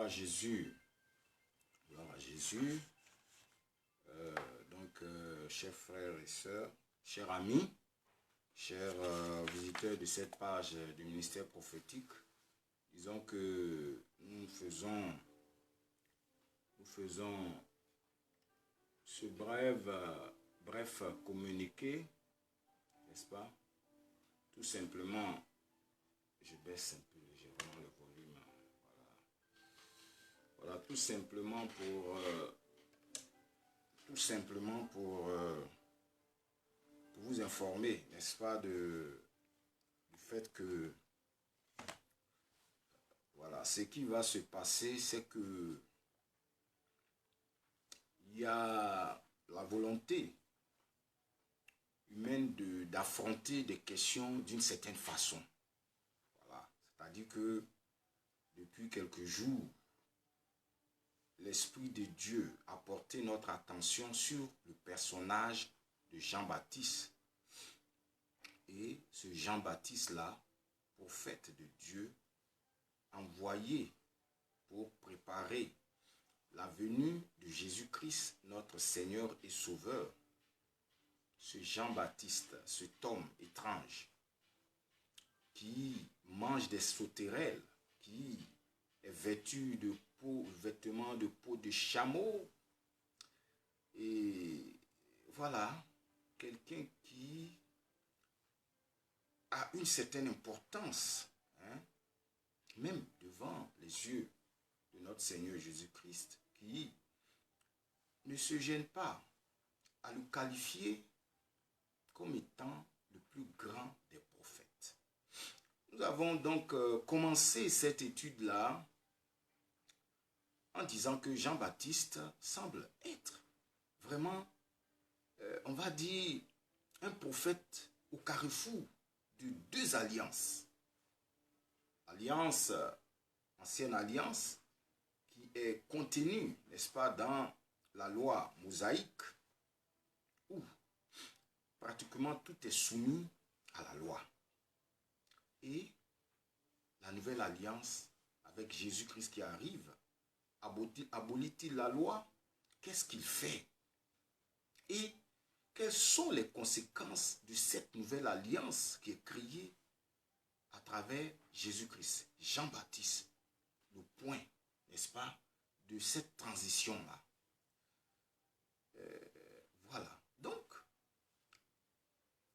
Jésus. Gloire à Jésus. Chers frères et sœurs, chers amis, chers visiteurs de cette page du ministère prophétique, disons que nous faisons ce bref communiqué, n'est-ce pas? Tout simplement, je baisse un peu légèrement le volume. Voilà, tout simplement pour vous informer, n'est-ce pas, du fait que, voilà, ce qui va se passer, c'est que il y a la volonté humaine d'affronter des questions d'une certaine façon. Voilà, c'est-à-dire que depuis quelques jours, l'Esprit de Dieu a porté notre attention sur le personnage de Jean-Baptiste. Et ce Jean-Baptiste-là, prophète de Dieu, envoyé pour préparer la venue de Jésus-Christ, notre Seigneur et Sauveur. Ce Jean-Baptiste, cet homme étrange, qui mange des sauterelles, qui est vêtu de vêtements de peau de chameau. Et voilà, quelqu'un qui a une certaine importance, hein, même devant les yeux de notre Seigneur Jésus-Christ, qui ne se gêne pas à le qualifier comme étant le plus grand des prophètes. Nous avons donc commencé cette étude-là en disant que Jean-Baptiste semble être vraiment, on va dire, un prophète au carrefour de deux alliances. Alliance, ancienne alliance, qui est contenue, n'est-ce pas, dans la loi mosaïque, où pratiquement tout est soumis à la loi. Et la nouvelle alliance avec Jésus-Christ qui arrive, abolit-il la loi? Qu'est-ce qu'il fait? Et quelles sont les conséquences de cette nouvelle alliance qui est créée à travers Jésus-Christ? Jean-Baptiste, le point, n'est-ce pas, de cette transition-là. Voilà. Donc,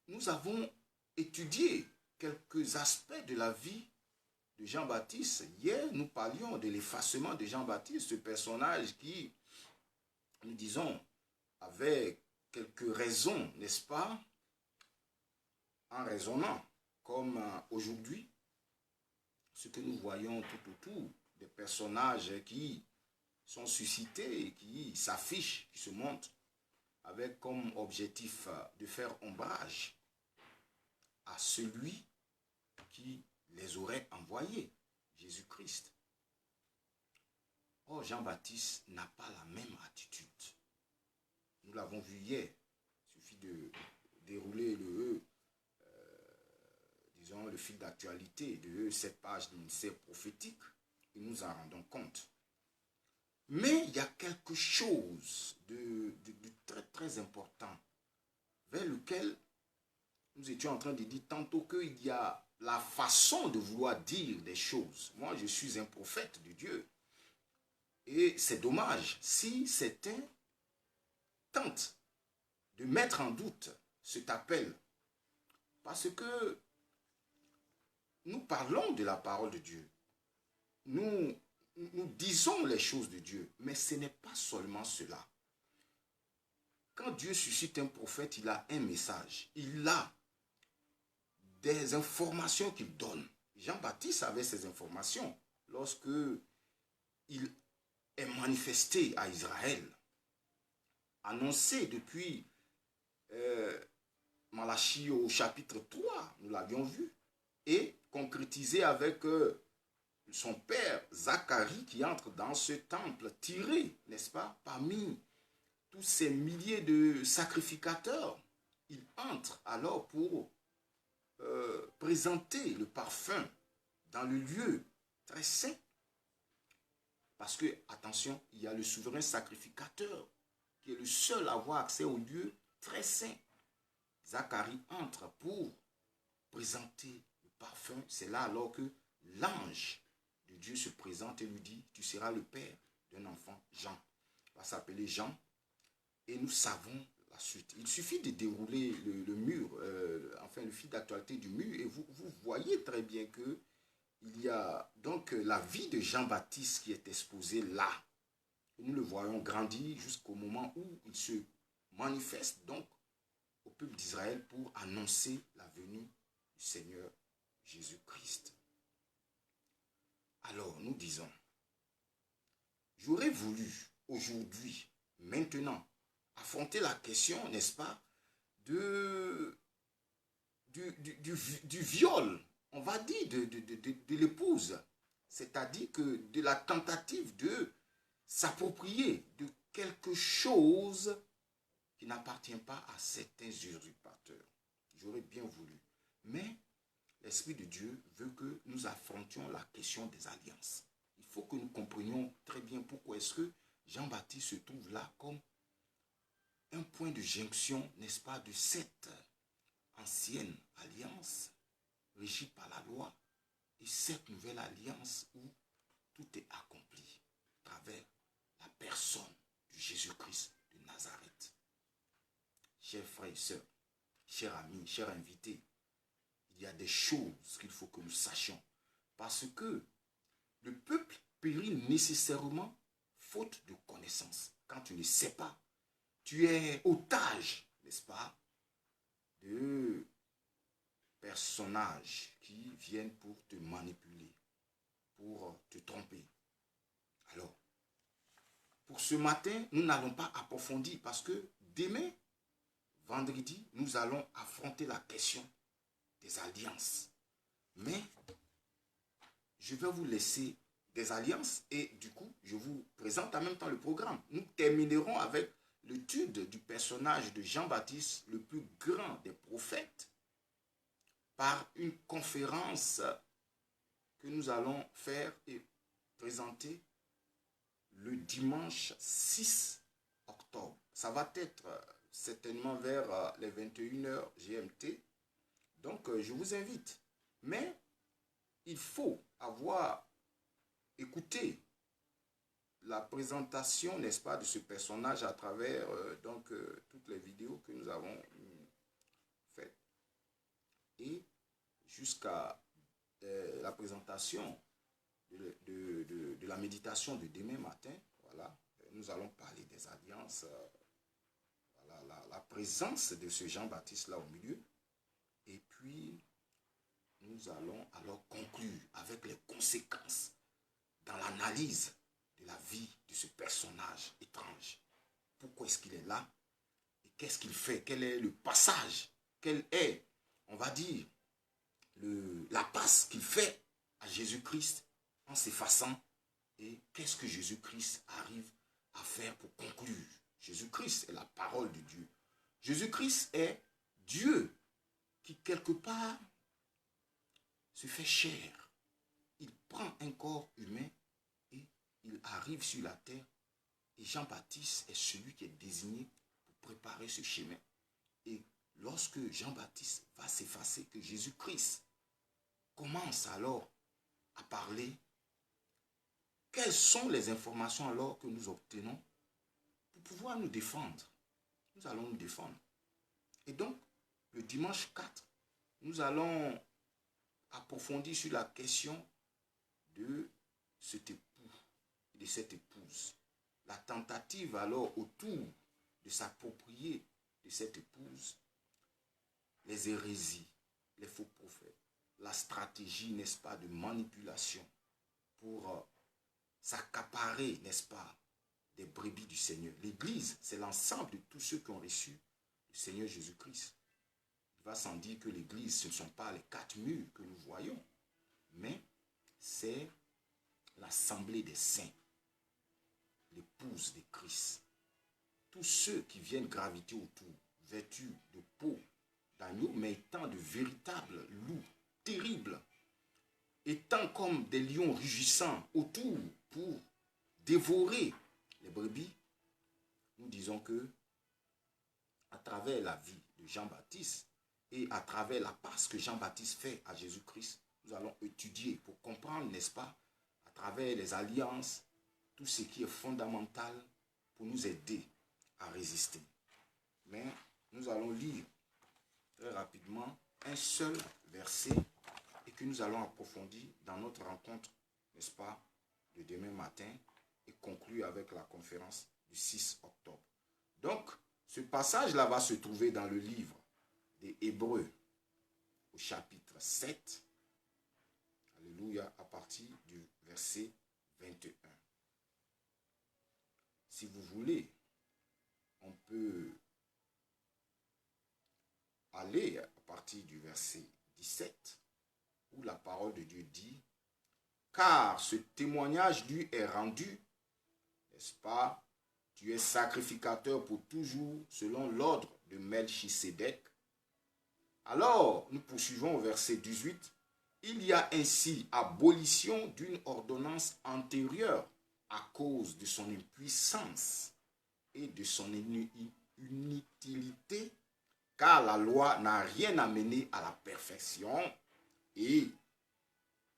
nous avons étudié quelques aspects de la vie de Jean-Baptiste. Hier, nous parlions de l'effacement de Jean-Baptiste, ce personnage qui, nous disons, avait quelques raisons, n'est-ce pas, en raisonnant, comme aujourd'hui, ce que nous voyons tout autour, des personnages qui sont suscités, qui s'affichent, qui se montrent, avec comme objectif de faire ombrage à celui qui les aurait envoyés, Jésus-Christ. Or, Jean-Baptiste n'a pas la même attitude. Nous l'avons vu hier. Il suffit de dérouler disons, le fil d'actualité de cette page du ministère prophétique et nous en rendons compte. Mais il y a quelque chose de très très important vers lequel nous étions en train de dire tantôt qu'il y a la façon de vouloir dire des choses. Moi, je suis un prophète de Dieu. Et c'est dommage si certains tentent de mettre en doute cet appel. Parce que nous parlons de la parole de Dieu. Nous disons les choses de Dieu. Mais ce n'est pas seulement cela. Quand Dieu suscite un prophète, il a un message. Il a des informations qu'il donne. Jean-Baptiste avait ces informations lorsque il est manifesté à Israël, annoncé depuis Malachie au chapitre 3, nous l'avions vu, et concrétisé avec son père Zacharie qui entre dans ce temple tiré, n'est-ce pas, parmi tous ces milliers de sacrificateurs. Il entre alors pour présenter le parfum dans le lieu très saint. Parce que, attention, il y a le souverain sacrificateur qui est le seul à avoir accès au lieu très saint. Zacharie entre pour présenter le parfum. C'est là alors que l'ange de Dieu se présente et lui dit, tu seras le père d'un enfant, Jean. Il va s'appeler Jean. Et nous savons la suite. Il suffit de dérouler le mur, enfin le fil d'actualité du mur, et vous voyez très bien que il y a donc la vie de Jean-Baptiste qui est exposée là. Nous le voyons grandir jusqu'au moment où il se manifeste donc au peuple d'Israël pour annoncer la venue du Seigneur Jésus-Christ. Alors nous disons, j'aurais voulu aujourd'hui, maintenant, affronter la question, n'est-ce pas, du viol, on va dire, de l'épouse. C'est-à-dire que de la tentative de s'approprier de quelque chose qui n'appartient pas à certains usurpateurs. J'aurais bien voulu. Mais l'Esprit de Dieu veut que nous affrontions la question des alliances. Il faut que nous comprenions très bien pourquoi est-ce que Jean-Baptiste se trouve là comme un point de jonction, n'est-ce pas, de cette ancienne alliance régie par la loi et cette nouvelle alliance où tout est accompli à travers la personne de Jésus-Christ de Nazareth. Chers frères et sœurs, chers amis, chers invités, il y a des choses qu'il faut que nous sachions parce que le peuple périt nécessairement faute de connaissance. Quand tu ne sais pas, tu es otage, n'est-ce pas, de personnages qui viennent pour te manipuler, pour te tromper. Alors, pour ce matin, nous n'allons pas approfondir parce que demain, vendredi, nous allons affronter la question des alliances. Mais je vais vous laisser des alliances et du coup, je vous présente en même temps le programme. Nous terminerons avec l'étude du personnage de Jean-Baptiste, le plus grand des prophètes, par une conférence que nous allons faire et présenter le dimanche 6 octobre. Ça va être certainement vers les 21h GMT. Donc, je vous invite. Mais il faut avoir écouté la présentation, n'est-ce pas, de ce personnage à travers toutes les vidéos que nous avons faites. Et jusqu'à la présentation de la méditation de demain matin, voilà, nous allons parler des alliances, voilà, la présence de ce Jean-Baptiste là au milieu. Et puis, nous allons alors conclure avec les conséquences dans l'analyse de la vie de ce personnage étrange. Pourquoi est-ce qu'il est là? Et qu'est-ce qu'il fait? Quel est le passage? Quel est, on va dire, la passe qu'il fait à Jésus-Christ en s'effaçant? Et qu'est-ce que Jésus-Christ arrive à faire pour conclure? Jésus-Christ est la parole de Dieu. Jésus-Christ est Dieu qui quelque part se fait chair. Il prend un corps humain et il arrive sur la terre. Et Jean-Baptiste est celui qui est désigné pour préparer ce chemin. Et lorsque Jean-Baptiste va s'effacer, que Jésus-Christ commence alors à parler, quelles sont les informations alors que nous obtenons pour pouvoir nous défendre? Nous allons nous défendre. Et donc, le dimanche 4, nous allons approfondir sur la question de cet époux et de cette épouse. La tentative alors autour de s'approprier de cette épouse, les hérésies, les faux prophètes, la stratégie, n'est-ce pas, de manipulation pour s'accaparer, n'est-ce pas, des brebis du Seigneur. L'Église, c'est l'ensemble de tous ceux qui ont reçu le Seigneur Jésus-Christ. Il va sans dire que l'Église, ce ne sont pas les 4 murs que nous voyons, mais c'est l'assemblée des saints, l'épouse de Christ. Tous ceux qui viennent graviter autour, vêtus de peau d'agneau, mais étant de véritables loups terribles, étant comme des lions rugissants autour pour dévorer les brebis, nous disons que à travers la vie de Jean-Baptiste et à travers la passe que Jean-Baptiste fait à Jésus-Christ, nous allons étudier pour comprendre, n'est-ce pas, à travers les alliances, tout ce qui est fondamental pour nous aider à résister. Mais nous allons lire très rapidement un seul verset et que nous allons approfondir dans notre rencontre, n'est-ce pas, de demain matin et conclure avec la conférence du 6 octobre. Donc, ce passage-là va se trouver dans le livre des Hébreux au chapitre 7, alléluia, à partir du verset 21. Si vous voulez, on peut aller à partir du verset 17, où la parole de Dieu dit, « Car ce témoignage lui est rendu, n'est-ce pas, tu es sacrificateur pour toujours selon l'ordre de Melchisédek. » Alors, nous poursuivons au verset 18, « Il y a ainsi abolition d'une ordonnance antérieure à cause de son impuissance et de son inutilité, car la loi n'a rien amené à la perfection, et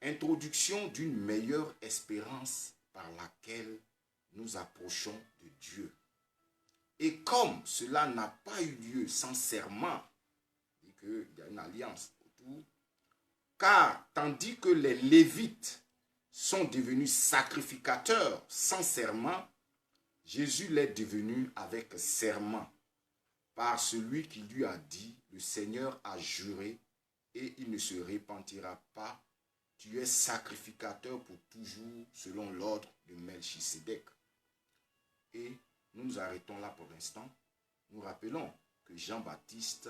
introduction d'une meilleure espérance par laquelle nous approchons de Dieu. Et comme cela n'a pas eu lieu sans serment, et qu'il y a une alliance autour, car tandis que les Lévites sont devenus sacrificateurs sans serment, Jésus l'est devenu avec serment, par celui qui lui a dit, le Seigneur a juré, et il ne se repentira pas, tu es sacrificateur pour toujours selon l'ordre de Melchisédek. Et nous nous arrêtons là pour l'instant. Nous rappelons que Jean-Baptiste,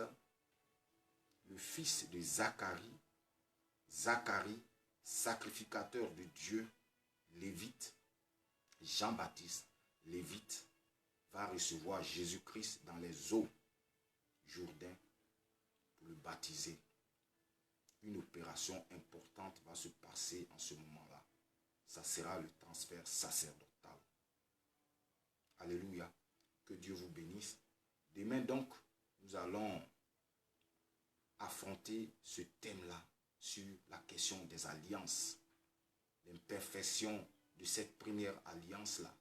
le fils de Zacharie, sacrificateur de Dieu, lévite, Jean-Baptiste, lévite, va recevoir Jésus-Christ dans les eaux Jourdain pour le baptiser. Une opération importante va se passer en ce moment-là. Ça sera le transfert sacerdotal. Alléluia. Que Dieu vous bénisse. Demain donc, nous allons affronter ce thème-là sur la question des alliances. L'imperfection de cette première alliance-là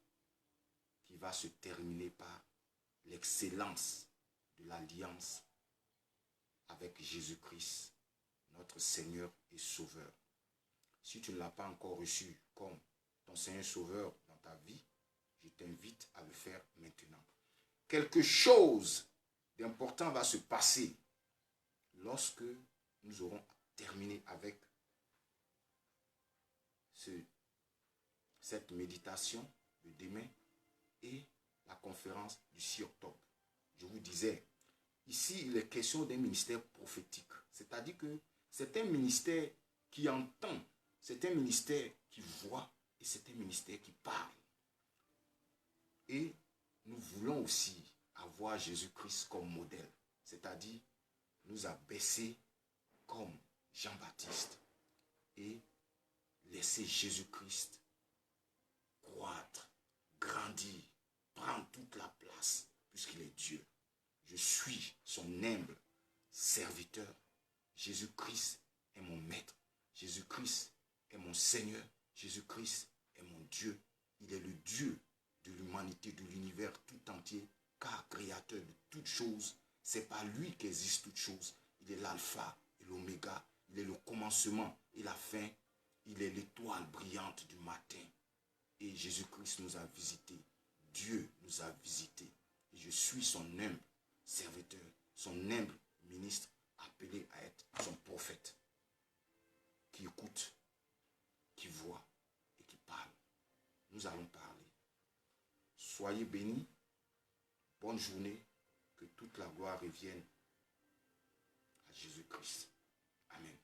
qui va se terminer par l'excellence de l'alliance avec Jésus-Christ, notre Seigneur et Sauveur. Si tu ne l'as pas encore reçu comme ton Seigneur Sauveur dans ta vie, je t'invite à le faire maintenant. Quelque chose d'important va se passer lorsque nous aurons terminé avec cette méditation de demain et la conférence du 6 octobre. Je vous disais, ici, il est question d'un ministère prophétique. C'est-à-dire que c'est un ministère qui entend, c'est un ministère qui voit et c'est un ministère qui parle. Et nous voulons aussi avoir Jésus-Christ comme modèle, c'est-à-dire nous abaisser comme Jean-Baptiste et laisser Jésus-Christ croître, grandir, prendre toute la place puisqu'il est Dieu. Je suis son humble serviteur. Jésus-Christ est mon maître. Jésus-Christ est mon Seigneur. Jésus-Christ est mon Dieu. Il est le Dieu de l'humanité, de l'univers tout entier, car créateur de toutes choses. C'est par lui qu'existe toutes choses. Il est l'alpha et l'oméga. Il est le commencement et la fin. Il est l'étoile brillante du matin. Et Jésus-Christ nous a visités. Dieu nous a visités. Et je suis son humble serviteur, son humble ministre, appelé à être son prophète, qui écoute, qui voit et qui parle. Nous allons parler. Soyez bénis. Bonne journée. Que toute la gloire revienne à Jésus-Christ. Amen.